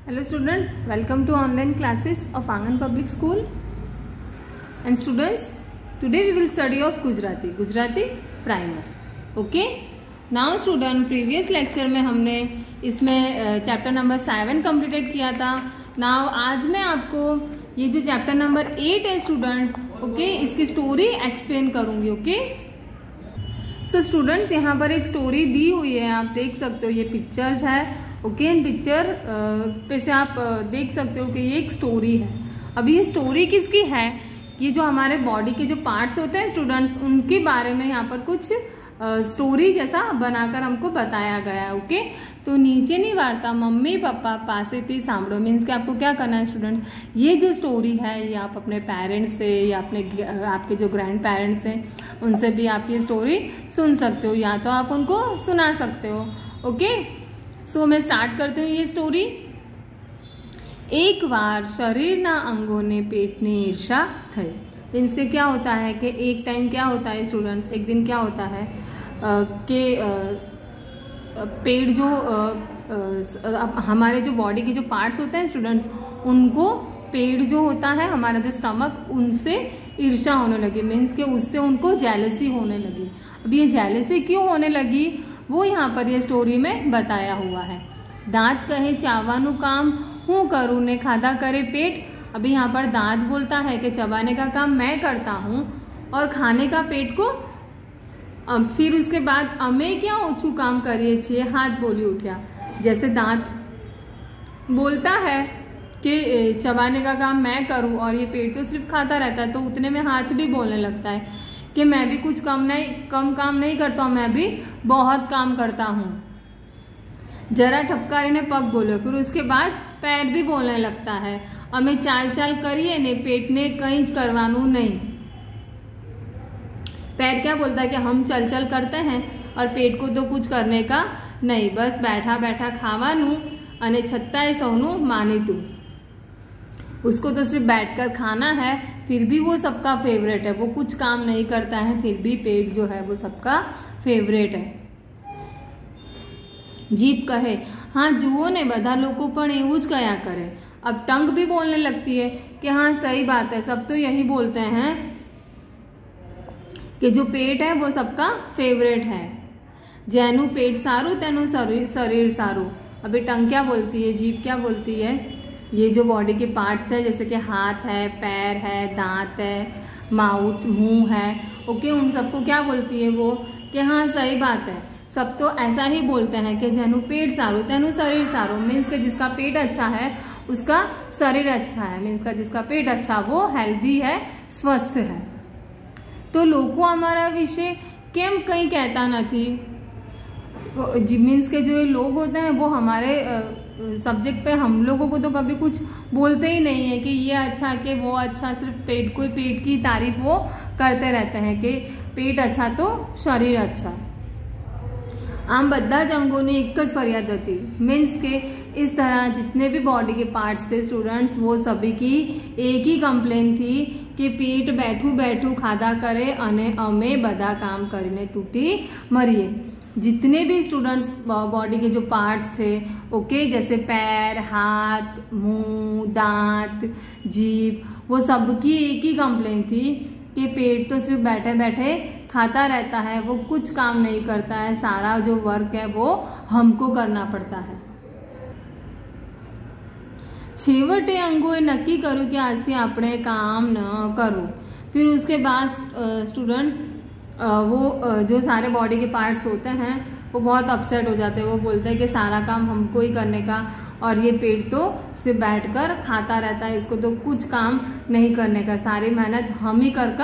Hello student, welcome to online classes of Angan Public School. And students, today we will study of Gujarati primer. Okay? Now student, previous lecture में हमने इसमें chapter number 7 completed किया था. Now आज मैं आपको ये जो चैप्टर नंबर 8 है स्टूडेंट, ओके, इसकी स्टोरी एक्सप्लेन करूंगी. ओके, सो स्टूडेंट्स यहाँ पर एक स्टोरी दी हुई है, आप देख सकते हो, ये पिक्चर्स है. ओके, इन पिक्चर पे से आप देख सकते हो कि ये एक स्टोरी है. अभी ये स्टोरी किसकी है? ये जो हमारे बॉडी के जो पार्ट्स होते हैं स्टूडेंट्स, उनके बारे में यहाँ पर कुछ स्टोरी जैसा बनाकर हमको बताया गया है. ओके, तो नीचे नहीं वार्ता मम्मी पापा पासेथी सांभळो, मीन्स कि आपको क्या करना है स्टूडेंट, ये जो स्टोरी है ये आप अपने पेरेंट्स से या आपके जो ग्रैंड पेरेंट्स हैं उनसे भी आप ये स्टोरी सुन सकते हो, या तो आप उनको सुना सकते हो. ओके, सो मैं स्टार्ट करती हूँ ये स्टोरी. एक बार शरीरना अंगोने पेटनी ईर्षा थई. मीन्स के क्या होता है कि एक टाइम क्या होता है स्टूडेंट्स, एक दिन क्या होता है कि पेट जो हमारे जो बॉडी के जो पार्ट्स होते हैं स्टूडेंट्स, उनको पेट जो होता है हमारा जो स्टमक, उनसे ईर्षा होने लगी. मीन्स के उससे उनको जेलसी होने लगी. अब ये जेलसी क्यों होने लगी वो यहाँ पर ये स्टोरी में बताया हुआ है. दांत कहे चावानु काम हूँ करूँ ने खाधा करे पेट. अभी यहाँ पर दांत बोलता है कि चबाने का काम मैं करता हूँ और खाने का पेट को. अब फिर उसके बाद अमे क्या ओछू काम करिए छे, हाथ बोली उठा. जैसे दांत बोलता है कि चबाने का काम मैं करूँ और ये पेट तो सिर्फ खाता रहता है, तो उतने में हाथ भी बोलने लगता है कि मैं भी कुछ कम काम नहीं करता हूँ, मैं भी बहुत काम करता हूँ. जरा ठपकारी ने पग बोलो. फिर उसके बाद पैर भी बोलने लगता है. अमे चाल चाल करिए ने पेट ने कहीं करवानू नहीं. पैर क्या बोलता है कि हम चल चल करते हैं और पेट को तो कुछ करने का नहीं, बस बैठा बैठा खावानू अने छत्ताए सौनू मानीतू. उसको तो सिर्फ बैठकर खाना है, फिर भी वो सबका फेवरेट है. वो कुछ काम नहीं करता है, फिर भी पेट जो है वो सबका फेवरेट है. जीभ कहे हाँ जुओ ने બધા લોકો પણ એવું જ કયા કરે. अब टंग भी बोलने लगती है कि हाँ सही बात है, सब तो यही बोलते हैं कि जो पेट है वो सबका फेवरेट है. जैनु पेट सारू तेनु शरीर सारू. अभी टंग क्या बोलती है, जीभ क्या बोलती है, ये जो बॉडी के पार्ट्स है जैसे कि हाथ है, पैर है, दांत है, माउथ मुंह है, ओके, उन सबको क्या बोलती है वो कि हाँ सही बात है, सब तो ऐसा ही बोलते हैं कि जैनु पेट सारू तेनु शरीर सारू. मीन्स के जिसका पेट अच्छा है उसका शरीर अच्छा है. मीन्स का जिसका पेट अच्छा वो हेल्दी है, स्वस्थ है. तो लोगों हमारा विषय केम कहीं कहता नहीं. मीन्स के जो लोग होते हैं वो हमारे सब्जेक्ट पे हम लोगों को तो कभी कुछ बोलते ही नहीं है कि ये अच्छा कि वो अच्छा. सिर्फ पेट की तारीफ वो करते रहते हैं कि पेट अच्छा तो शरीर अच्छा. आम बद्दा ज अंगोनी एक ज फरियाद थी. मीन्स के इस तरह जितने भी बॉडी के पार्ट्स थे स्टूडेंट्स, वो सभी की एक ही कंप्लेन थी कि पेट बैठू बैठू खाधा करे अने अमे बदा काम करीने तूटी मरीए. जितने भी स्टूडेंट्स बॉडी के जो पार्ट्स थे, ओके, जैसे पैर, हाथ, मुंह, दांत, जीभ, वो सबकी एक ही कंप्लेन थी कि पेट तो सिर्फ बैठे बैठे खाता रहता है, वो कुछ काम नहीं करता है, सारा जो वर्क है वो हमको करना पड़ता है. छेवटे अंगोए नक्की करूँ कि आज थी आपने काम न करूँ. फिर उसके बाद स्टूडेंट्स वो जो सारे बॉडी के पार्ट्स होते हैं वो बहुत अपसेट हो जाते हैं. वो बोलते हैं कि सारा काम हमको ही करने का और ये पेट तो सिर्फ बैठकर खाता रहता है, इसको तो कुछ काम नहीं करने का, सारी मेहनत हम ही कर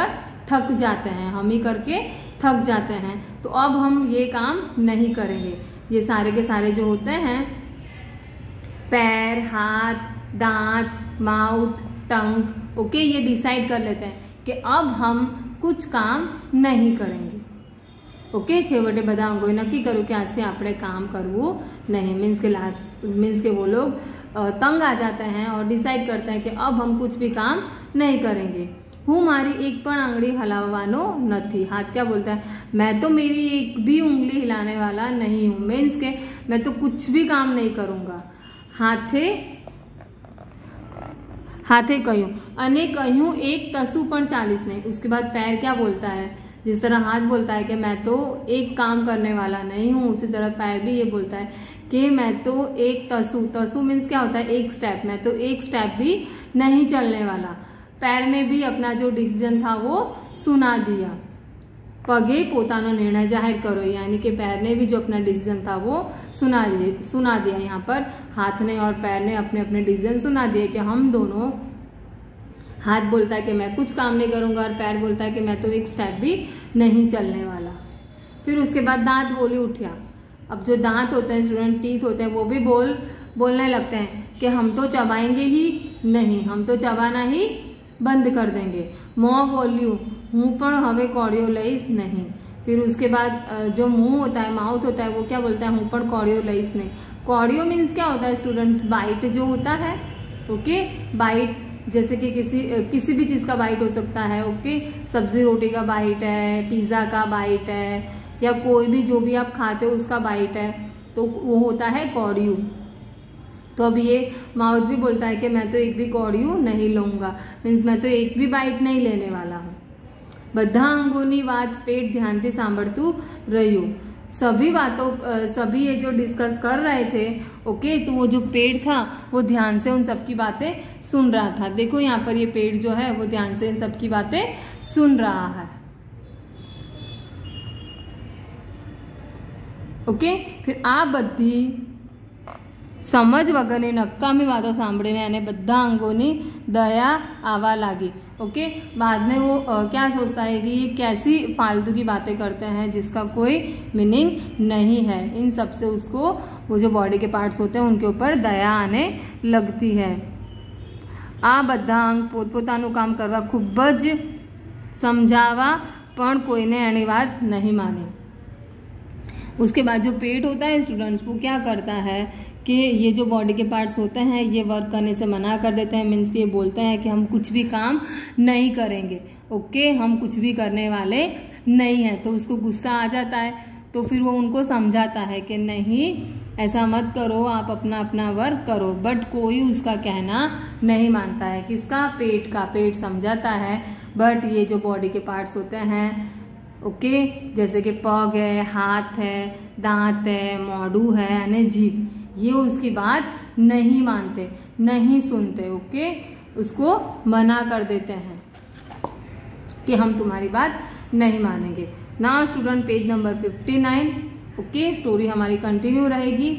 थक जाते हैं, हम ही करके थक जाते हैं, तो अब हम ये काम नहीं करेंगे. ये सारे के सारे जो होते हैं पैर, हाथ, दांत, माउथ, टंग, ओके, ये डिसाइड कर लेते हैं कि अब हम कुछ काम नहीं करेंगे. ओके, छेवटे बधा अंगोए नक्की करूँ कि आज से आपने काम करवू नहीं. मीन्स के वो लोग तंग आ जाते हैं और डिसाइड करते हैं कि अब हम कुछ भी काम नहीं करेंगे. हूँ मारी एक पण आंगળી हलाववानो नथी. हाथ क्या बोलता है, मैं तो मेरी एक भी उंगली हिलाने वाला नहीं हूँ. मीन्स के मैं तो कुछ भी काम नहीं करूँगा. हाथे हाथे कहूँ अने कहूँ एक तसु पण 40 नहीं। उसके बाद पैर क्या बोलता है, जिस तरह हाथ बोलता है कि मैं तो एक काम करने वाला नहीं हूँ, उसी तरह पैर भी ये बोलता है कि मैं तो एक तसु मीन्स क्या होता है, एक स्टेप, मैं तो एक स्टेप भी नहीं चलने वाला। पैर ने भी अपना जो डिसीजन था वो सुना दिया। पगे पोतानो निर्णय जाहिर करो, यानी कि पैर ने भी जो अपना डिसीजन था वो सुना दिया। यहाँ पर हाथ ने और पैर ने अपने अपने डिसीजन सुना दिए कि हम दोनों, हाथ बोलता है कि मैं कुछ काम नहीं करूँगा और पैर बोलता है कि मैं तो एक स्टेप भी नहीं चलने वाला। फिर उसके बाद दांत बोली उठिया। अब जो दांत होते हैं स्टूडेंट, टीथ होते हैं, वो भी बोलने लगते हैं कि हम तो चबाएंगे ही नहीं, हम तो चबाना ही बंद कर देंगे। मों बोल्यू हूँ पण हवे कोड़ियो लईस नहीं। फिर उसके बाद जो मुंह होता है, माउथ होता है, वो क्या बोलता है, हूँ पण कोड़ियो लईस नहीं। कोड़ियो मीन्स क्या होता है स्टूडेंट्स, बाइट जो होता है, ओके, बाइट, जैसे कि किसी भी चीज़ का बाइट हो सकता है, ओके, सब्जी रोटी का बाइट है, पिज़्ज़ा का बाइट है, या कोई भी जो भी आप खाते हो उसका बाइट है, तो वो होता है कोड़ियो। तो अब ये माउथ भी बोलता है कि मैं तो एक भी कोड़ियो नहीं लूँगा, मीन्स मैं तो एक भी बाइट नहीं लेने वाला हूँ। बधा अंगोनी बात पेट ध्यान से सांभळतुं रह्युं। सभी ये जो डिस्कस कर रहे थे, ओके, तो वो जो पेड़ था वो ध्यान से उन सबकी बातें सुन रहा था। देखो यहाँ पर ये पेड़ जो है वो ध्यान से इन सबकी बातें सुन रहा है, ओके। फिर आ बधी समझ वगरनी नक्कामी बातों सांभळीने अने बधा अंगोनी दया आवा लागी, ओके। बाद में वो क्या सोचता है कि ये कैसी फालतू की बातें करते हैं जिसका कोई मीनिंग नहीं है। इन सब से उसको वो जो बॉडी के पार्ट्स होते हैं उनके ऊपर दया आने लगती है। आ बधा अंग पोतपोतानुं काम करवा खूब ज समझावा पण कोईने एनी वात नहीं मानी। उसके बाद जो पेट होता है स्टूडेंट्स, वो क्या करता है कि ये जो बॉडी के पार्ट्स होते हैं ये वर्क करने से मना कर देते हैं, मीन्स कि ये बोलते हैं कि हम कुछ भी काम नहीं करेंगे, ओके, हम कुछ भी करने वाले नहीं हैं। तो उसको गुस्सा आ जाता है, तो फिर वो उनको समझाता है कि नहीं ऐसा मत करो, आप अपना अपना वर्क करो, बट कोई उसका कहना नहीं मानता है। किसका, पेट का। पेट समझाता है, बट ये जो बॉडी के पार्ट्स होते हैं, ओके, जैसे कि पग है, हाथ है, दांत है, मोड़ू है यानी जीभ, ये उसकी बात नहीं मानते, नहीं सुनते, ओके, उसको मना कर देते हैं कि हम तुम्हारी बात नहीं मानेंगे। Now student page number 59, okay, story हमारी कंटिन्यू रहेगी।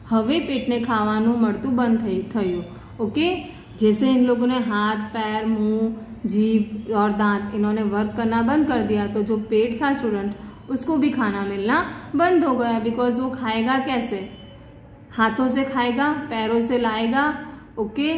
हवे पेटने खावानुं मळतुं बंद थयुं, ओके। जैसे इन लोगों ने हाथ, पैर, मुंह, जीभ और दांत इन्होंने वर्क करना बंद कर दिया, तो जो पेट था स्टूडेंट उसको भी खाना मिलना बंद हो गया। बिकॉज वो खाएगा कैसे, हाथों से खाएगा, पैरों से लाएगा, ओके,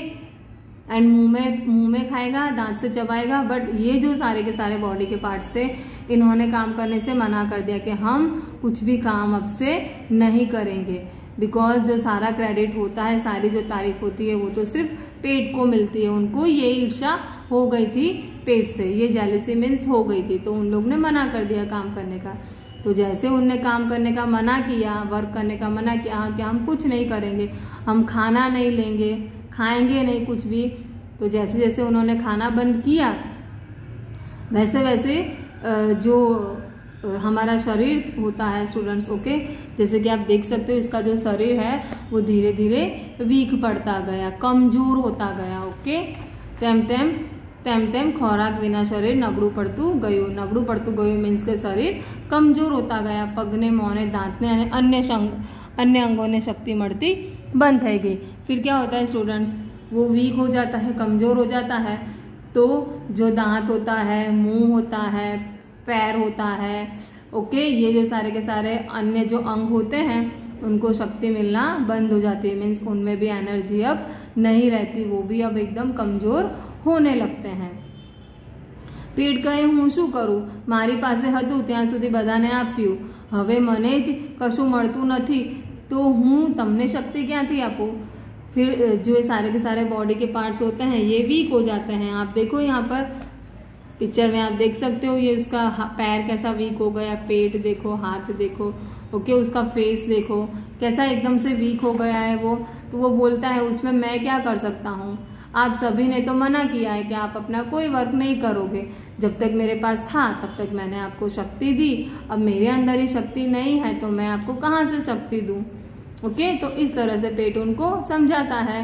एंड मुंह में खाएगा, दांत से चबाएगा। बट ये जो सारे के सारे बॉडी के पार्ट्स थे, इन्होंने काम करने से मना कर दिया कि हम कुछ भी काम अब से नहीं करेंगे। बिकॉज जो सारा क्रेडिट होता है, सारी जो तारीफ होती है, वो तो सिर्फ पेट को मिलती है। उनको ये ईर्ष्या हो गई थी पेट से, ये जेलसी मीन्स हो गई थी, तो उन लोग ने मना कर दिया काम करने का। तो जैसे उनने काम करने का मना किया, वर्क करने का मना किया कि हम कुछ नहीं करेंगे, हम खाना नहीं लेंगे, खाएंगे नहीं कुछ भी, तो जैसे जैसे उन्होंने खाना बंद किया, वैसे वैसे जो हमारा शरीर होता है स्टूडेंट्स, ओके, जैसे कि आप देख सकते हो इसका जो शरीर है वो धीरे धीरे वीक पड़ता गया, कमजोर होता गया, ओके। तेम तेम खोराक विना शरीर नबड़ू पड़तू गयु मीन्स के शरीर कमजोर होता गया। पगने, मोने, दांतने अन्य अंगों ने शक्ति मळती बंद थई गई। फिर क्या होता है स्टूडेंट्स, वो वीक हो जाता है, कमजोर हो जाता है, तो जो दांत होता है, मुंह होता है, पैर होता है, ओके, ये जो सारे के सारे अन्य जो अंग होते हैं उनको शक्ति मिलना बंद हो जाती है। मीन्स उनमें भी एनर्जी अब नहीं रहती, वो भी अब एकदम कमजोर होने लगते हैं। पेट कहे हूँ शू करूँ, मारी पासे हतुं त्यां सुधी बधाने आप्युं, हवे मने ज कशुं मळतुं नथी, तो हूँ तमने शक्ति क्यांथी आपूं। फिर जो सारे के सारे बॉडी के पार्ट्स होते हैं ये वीक हो जाते हैं। आप देखो यहाँ पर पिक्चर में आप देख सकते हो, ये उसका पैर कैसा वीक हो गया, पेट देखो, हाथ देखो, ओके, उसका फेस देखो कैसा एकदम से वीक हो गया है वो। तो वो बोलता है उसमें मैं क्या कर सकता हूँ, आप सभी ने तो मना किया है कि आप अपना कोई वर्क नहीं करोगे। जब तक मेरे पास था तब तक मैंने आपको शक्ति दी, अब मेरे अंदर ही शक्ति नहीं है तो मैं आपको कहाँ से शक्ति दूँ। ओके, तो इस तरह से पेट उनको समझाता है।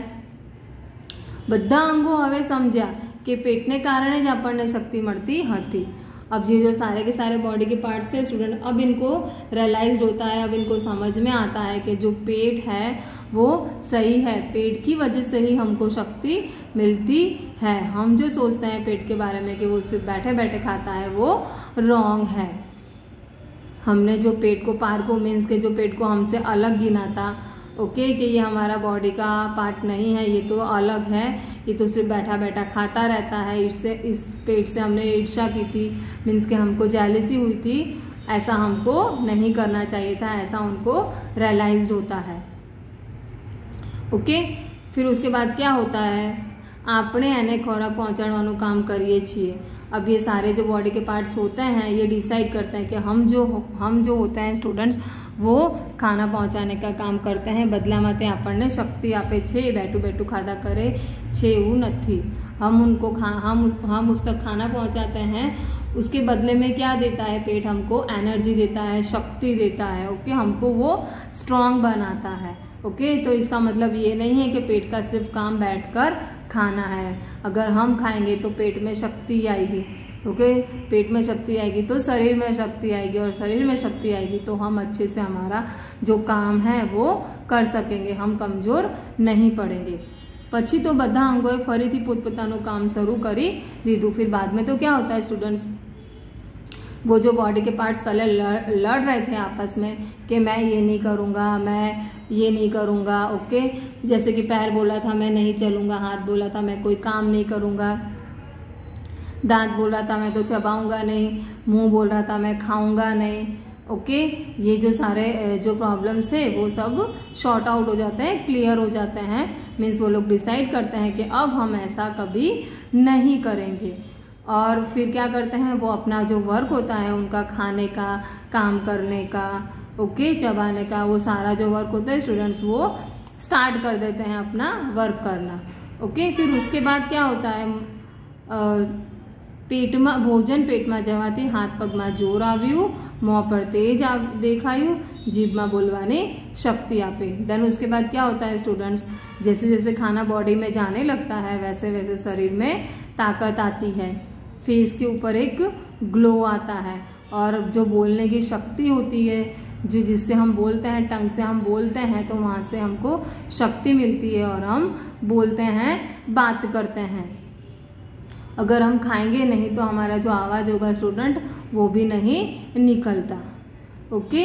બધા અંગો હવે સમજ્યા કે પેટને કારણે જ આપણને શક્તિ મળતી હતી। अब ये जो सारे के सारे बॉडी के पार्ट्स थे स्टूडेंट, अब इनको रियलाइज्ड होता है, अब इनको समझ में आता है कि जो पेट है वो सही है, पेट की वजह से ही हमको शक्ति मिलती है। हम जो सोचते हैं पेट के बारे में कि वो सिर्फ बैठे बैठे खाता है, वो रॉन्ग है। हमने जो पेट को पार को मीन्स के जो पेट को हमसे अलग गिना था, ओके, कि ये हमारा बॉडी का पार्ट नहीं है, ये तो अलग है, ये तो सिर्फ बैठा बैठा खाता रहता है। इससे इस पेट से हमने ईर्ष्या की थी, मीन्स कि हमको जेलसी हुई थी, ऐसा हमको नहीं करना चाहिए था, ऐसा उनको रियलाइज्ड होता है। ओके, फिर उसके बाद क्या होता है, आपने એને ખોરાક પહોંચાડવાનું કામ કરીએ છીએ। अब ये सारे जो बॉडी के पार्ट्स होते हैं ये डिसाइड करते हैं कि हम जो होते हैं स्टूडेंट्स वो खाना पहुंचाने का काम करते हैं। बदलाમાં તે આપણને શક્તિ આપે છે, बैठू बैठू खाधा करे છે એવું નથી। हम उस तक खाना पहुंचाते हैं, उसके बदले में क्या देता है पेट, हमको एनर्जी देता है, शक्ति देता है। ओके, हमको वो स्ट्रांग बनाता है। ओके, तो इसका मतलब ये नहीं है कि पेट का सिर्फ काम बैठकर खाना है। अगर हम खाएंगे तो पेट में शक्ति आएगी। ओके, पेट में शक्ति आएगी तो शरीर में शक्ति आएगी, और शरीर में शक्ति आएगी तो हम अच्छे से हमारा जो काम है वो कर सकेंगे, हम कमज़ोर नहीं पड़ेंगे। પછી તો બધા અંગોએ ફરીથી પોતપોતાનું કામ શરૂ કરી દીધું। फिर बाद में तो क्या होता है स्टूडेंट्स, वो जो बॉडी के पार्ट्स पहले लड़ रहे थे आपस में कि मैं ये नहीं करूँगा, मैं ये नहीं करूँगा। ओके, जैसे कि पैर बोला था मैं नहीं चलूँगा, हाथ बोला था मैं कोई काम नहीं करूँगा, दांत बोल रहा था मैं तो चबाऊँगा नहीं, मुंह बोल रहा था मैं खाऊँगा नहीं। ओके, ये जो सारे जो प्रॉब्लम्स थे वो सब शॉर्ट आउट हो जाते हैं, क्लियर हो जाते हैं। मीन्स वो लोग डिसाइड करते हैं कि अब हम ऐसा कभी नहीं करेंगे। और फिर क्या करते हैं, वो अपना जो वर्क होता है उनका खाने का, काम करने का, ओके, चबाने का, वो सारा जो वर्क होता है स्टूडेंट्स वो स्टार्ट कर देते हैं अपना वर्क करना। ओके, फिर उसके बाद क्या होता है, पेटમાં ભોજન પેટમાં જવાથી હાથ પગમાં જોર આવ્યું, મોં પર તેજ દેખાયું, જીભમાં બોલવાની શક્તિ આપે। देन उसके बाद क्या होता है स्टूडेंट्स, जैसे जैसे खाना बॉडी में जाने लगता है वैसे वैसे शरीर में ताकत आती है, फेस के ऊपर एक ग्लो आता है, और जो बोलने की शक्ति होती है, जो जिससे हम बोलते हैं, टंग से हम बोलते हैं, तो वहाँ से हमको शक्ति मिलती है और हम बोलते हैं, बात करते हैं। अगर हम खाएंगे नहीं तो हमारा जो आवाज़ होगा स्टूडेंट वो भी नहीं निकलता। ओके,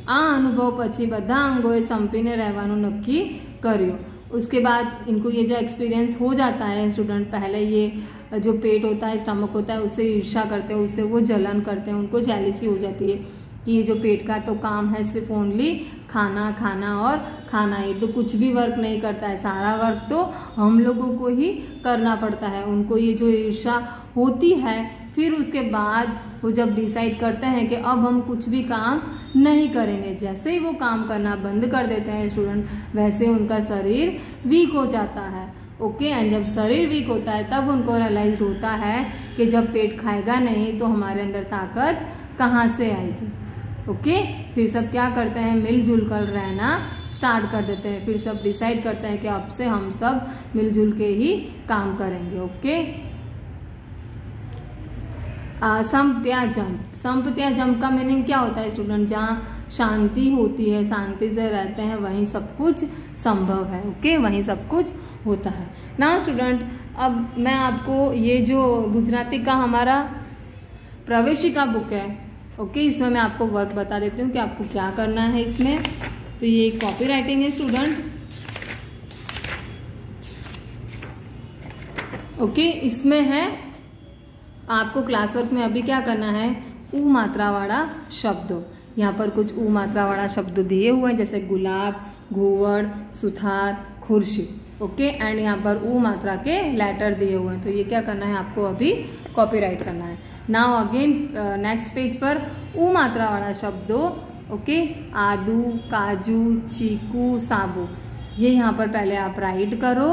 आ अनुभव पछी बधा अंगोए संपीने रहवानुं नक्की कर्युं। उसके बाद इनको ये जो एक्सपीरियंस हो जाता है स्टूडेंट, पहले ये जो पेट होता है, स्टमक होता है, उससे ईर्ष्या करते हैं, उससे वो जलन करते हैं, उनको जेलसी हो जाती है कि ये जो पेट का तो काम है सिर्फ ओनली खाना खाना और खाना, ये तो कुछ भी वर्क नहीं करता है, सारा वर्क तो हम लोगों को ही करना पड़ता है। उनको ये जो ईर्ष्या होती है, फिर उसके बाद वो जब डिसाइड करते हैं कि अब हम कुछ भी काम नहीं करेंगे, जैसे ही वो काम करना बंद कर देते हैं स्टूडेंट, वैसे उनका शरीर वीक हो जाता है। ओके, एंड जब शरीर वीक होता है तब उनको रियलाइज होता है कि जब पेट खाएगा नहीं तो हमारे अंदर ताकत कहाँ से आएगी। ओके, फिर सब क्या करते हैं, मिलजुल कर रहना स्टार्ट कर देते हैं। फिर सब डिसाइड करते हैं कि अब से हम सब मिलजुल के ही काम करेंगे। ओके, संप त्या जंप। संप त्या जंप का मीनिंग क्या होता है स्टूडेंट, जहाँ शांति होती है, शांति से रहते हैं, वहीं सब कुछ संभव है। ओके, वहीं सब कुछ होता है ना स्टूडेंट। अब मैं आपको ये जो गुजराती का हमारा प्रवेशिका बुक है, ओके, इसमें मैं आपको वर्क बता देती हूँ कि आपको क्या करना है इसमें। तो ये कॉपी राइटिंग है स्टूडेंट। ओके, इसमें है आपको क्लास वर्क में अभी क्या करना है, ऊ मात्रा वाला शब्द। यहाँ पर कुछ ऊ मात्रा वाला शब्द दिए हुए हैं, जैसे गुलाब, घूवड़, सुथार, खुर्शी। ओके, एंड यहाँ पर ऊ मात्रा के लेटर दिए हुए हैं। तो ये क्या करना है, आपको अभी कॉपी राइट करना है। नाउ अगेन नेक्स्ट पेज पर ऊ मात्रा वाला शब्दों, ओके, आदू, काजू, चीकू, साबू, ये यहाँ पर पहले आप राइट करो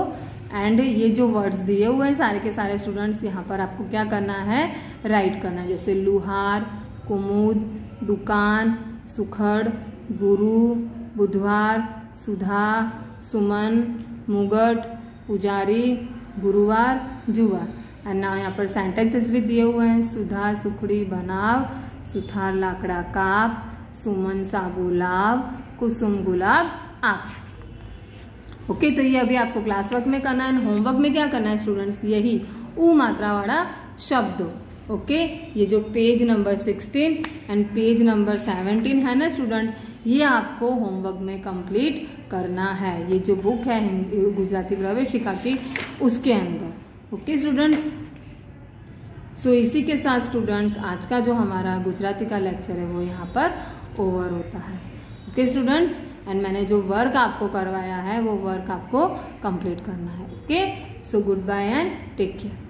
एंड ये जो वर्ड्स दिए हुए हैं सारे के सारे स्टूडेंट्स यहाँ पर आपको क्या करना है, राइट करना है। जैसे लुहार, कुमुद, दुकान, सुखड़, गुरु, बुधवार, सुधा, सुमन, मुगट, पुजारी, गुरुवार, जुवार। एंड नाउ यहाँ पर सेंटेंसेस भी दिए हुए हैं। सुधा सुखड़ी बनाव, सुथार लाकड़ा काप, सुमन साबु लाव, कुसुम गुलाब आप। ओके, तो ये अभी आपको क्लास वर्क में करना है। होमवर्क में क्या करना है स्टूडेंट्स, यही ऊ मात्रा वाला शब्द। ओके, ये जो page number 16 and page number 17 है ना स्टूडेंट, ये आपको होमवर्क में कंप्लीट करना है। ये जो बुक है हिंदी गुजराती प्रवेशिका की, उसके अंदर। ओके स्टूडेंट्स, सो इसी के साथ स्टूडेंट्स आज का जो हमारा गुजराती का लेक्चर है वो यहाँ पर ओवर होता है। ओके स्टूडेंट्स, एंड मैंने जो वर्क आपको करवाया है वो वर्क आपको कंप्लीट करना है। Okay, so goodbye and take care.